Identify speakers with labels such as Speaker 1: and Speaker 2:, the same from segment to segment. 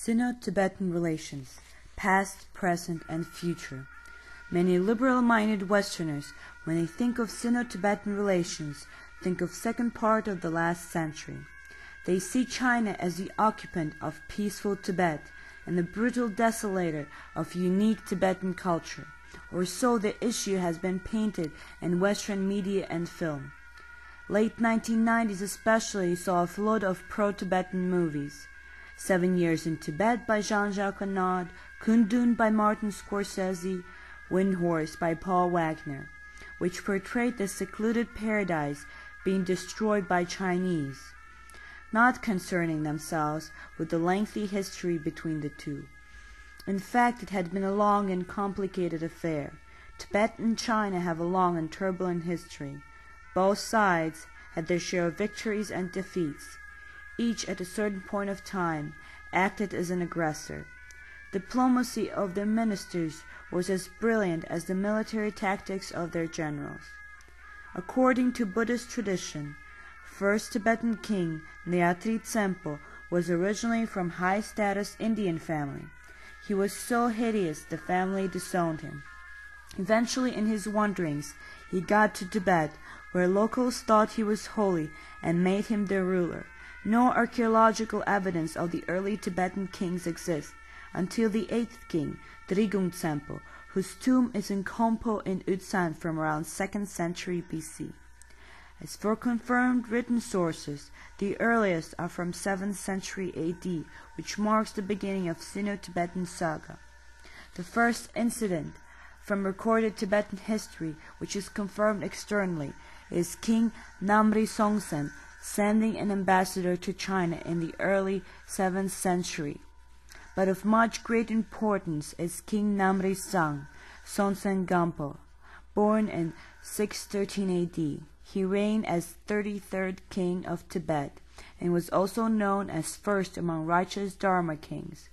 Speaker 1: Sino-Tibetan relations, past, present, and future. Many liberal-minded Westerners, when they think of Sino-Tibetan relations, think of second part of the last century. They see China as the occupant of peaceful Tibet and the brutal desolator of unique Tibetan culture, or so the issue has been painted in Western media and film. Late 1990s especially saw a flood of pro-Tibetan movies. 7 Years in Tibet by Jean-Jacques Annaud, Kundun by Martin Scorsese, Windhorse by Paul Wagner, which portrayed the secluded paradise being destroyed by Chinese, not concerning themselves with the lengthy history between the two. In fact, it had been a long and complicated affair. Tibet and China have a long and turbulent history. Both sides had their share of victories and defeats. Each, at a certain point of time, acted as an aggressor. Diplomacy of their ministers was as brilliant as the military tactics of their generals. According to Buddhist tradition, first Tibetan king Nyatri Tsempo was originally from high-status Indian family. He was so hideous the family disowned him. Eventually, in his wanderings, he got to Tibet, where locals thought he was holy and made him their ruler. No archaeological evidence of the early Tibetan kings exists until the 8th king, Trisong Tsempo, whose tomb is in Kompo in Utsan from around 2nd century BC. As for confirmed written sources, the earliest are from 7th century AD, which marks the beginning of Sino-Tibetan saga. The first incident from recorded Tibetan history, which is confirmed externally, is King Namri Songtsen sending an ambassador to China in the early 7th century. But of much great importance is King Namri Sang, Songtsen Gampo, born in 613 AD. He reigned as 33rd king of Tibet and was also known as first among righteous Dharma kings,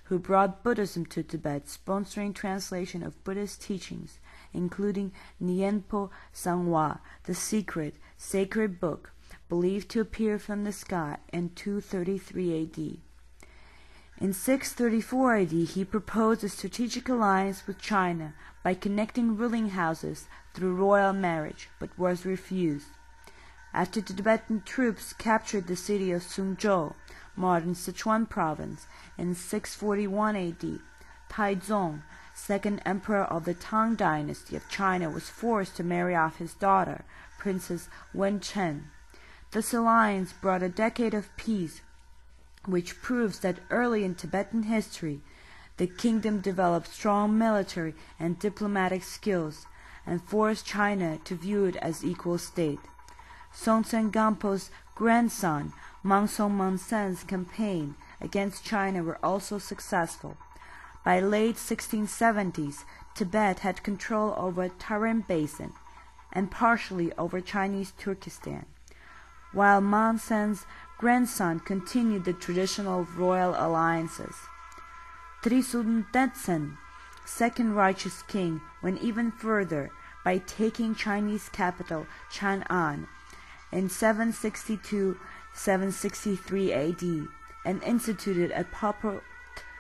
Speaker 1: who brought Buddhism to Tibet, sponsoring translation of Buddhist teachings, including Nyenpo Sangwa, the secret, sacred book, believed to appear from the sky in 233 AD. In 634 AD, he proposed a strategic alliance with China by connecting ruling houses through royal marriage, but was refused. After the Tibetan troops captured the city of Suzhou, modern Sichuan province, in 641 AD, Taizong, second emperor of the Tang dynasty of China, was forced to marry off his daughter, Princess Wenchen. This alliance brought a decade of peace, which proves that early in Tibetan history, the kingdom developed strong military and diplomatic skills and forced China to view it as equal state. Songtsen Gampo's grandson, Mangsong Mansen's campaign against China were also successful. By late 1670s, Tibet had control over Tarim Basin and partially over Chinese Turkestan, while Mansen's grandson continued the traditional royal alliances. Trisong Detsen, second righteous king, went even further by taking Chinese capital Chang'an in 762-763 AD and instituted a puppet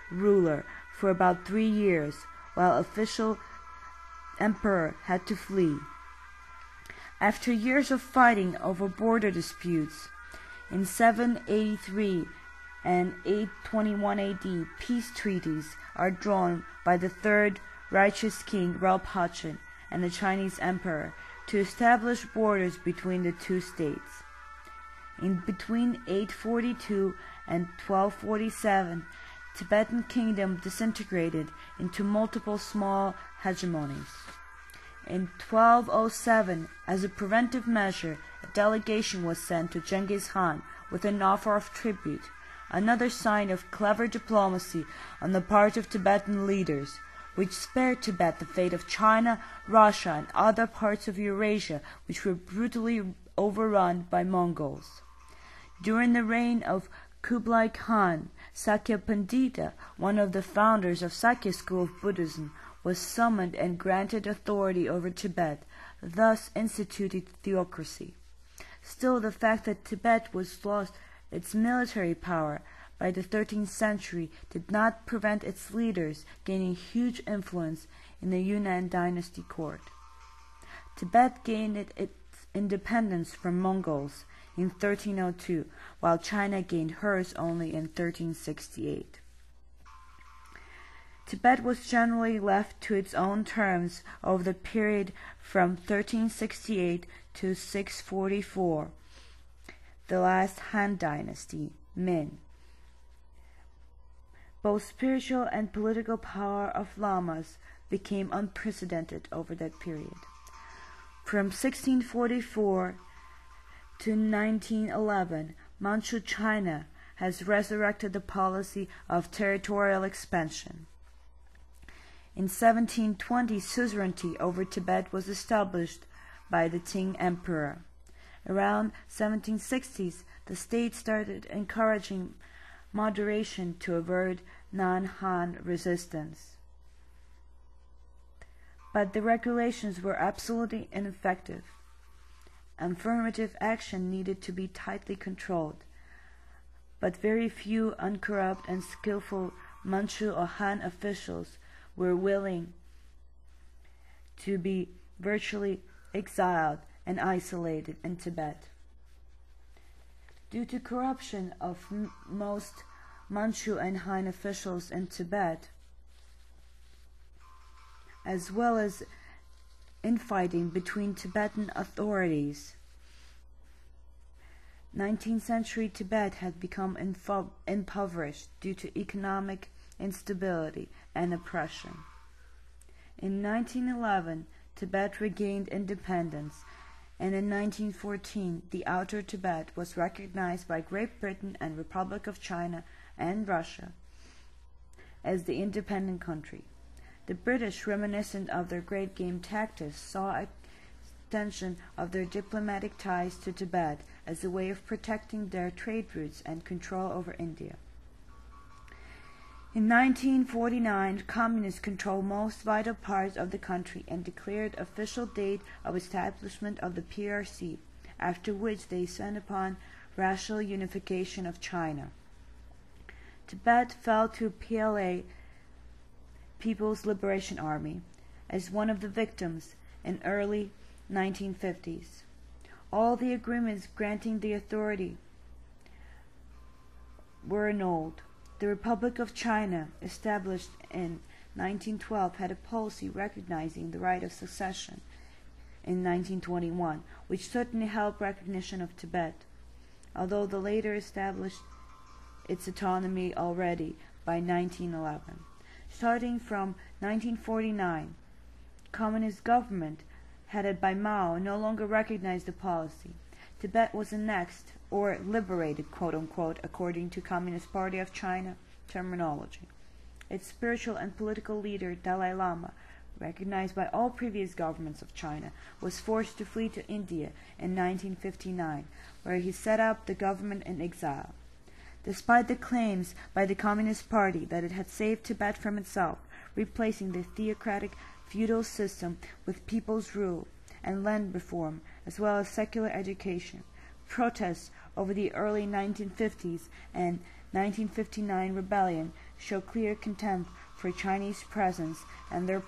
Speaker 1: ruler for about 3 years, while official emperor had to flee. After years of fighting over border disputes, in 783 and 821 AD, peace treaties are drawn by the third righteous king Ralpachen and the Chinese emperor to establish borders between the two states. In between 842 and 1247, Tibetan kingdom disintegrated into multiple small hegemonies. In 1207, as a preventive measure, a delegation was sent to Genghis Khan with an offer of tribute, another sign of clever diplomacy on the part of Tibetan leaders, which spared Tibet the fate of China, Russia, and other parts of Eurasia which were brutally overrun by Mongols. During the reign of Kublai Khan, Sakya Pandita, one of the founders of Sakya school of Buddhism, was summoned and granted authority over Tibet, thus instituting theocracy. Still, the fact that Tibet was lost its military power by the 13th century did not prevent its leaders gaining huge influence in the Yunnan dynasty court. Tibet gained its independence from Mongols in 1302, while China gained hers only in 1368. Tibet was generally left to its own terms over the period from 1368 to 644, the last Han Dynasty, Min. Both spiritual and political power of lamas became unprecedented over that period. From 1644 to 1911, Manchu China has resurrected the policy of territorial expansion. In 1720, suzerainty over Tibet was established by the Qing Emperor. Around 1760s, the state started encouraging moderation to avert non-Han resistance. But the regulations were absolutely ineffective. Affirmative action needed to be tightly controlled, but very few uncorrupt and skillful Manchu or Han officials were willing to be virtually exiled and isolated in Tibet. Due to corruption of most Manchu and Han officials in Tibet, as well as infighting between Tibetan authorities, 19th century Tibet had become impoverished due to economic instability and oppression. In 1911, Tibet regained independence, and in 1914, the Outer Tibet was recognized by Great Britain and Republic of China and Russia as the independent country. The British, reminiscent of their Great Game tactics, saw extension of their diplomatic ties to Tibet as a way of protecting their trade routes and control over India. In 1949, communists controlled most vital parts of the country and declared official date of establishment of the PRC, after which they set upon racial unification of China. Tibet fell to PLA, People's Liberation Army, as one of the victims in early 1950s. All the agreements granting the authority were annulled. The Republic of China, established in 1912, had a policy recognizing the right of succession in 1921, which certainly helped recognition of Tibet, although the later established its autonomy already by 1911. Starting from 1949, communist government, headed by Mao, no longer recognized the policy. Tibet was annexed, or liberated, quote-unquote, according to Communist Party of China terminology. Its spiritual and political leader, Dalai Lama, recognized by all previous governments of China, was forced to flee to India in 1959, where he set up the government in exile. Despite the claims by the Communist Party that it had saved Tibet from itself, replacing the theocratic feudal system with people's rule and land reform, as well as secular education, protests over the early 1950s and 1959 rebellion show clear contempt for Chinese presence and their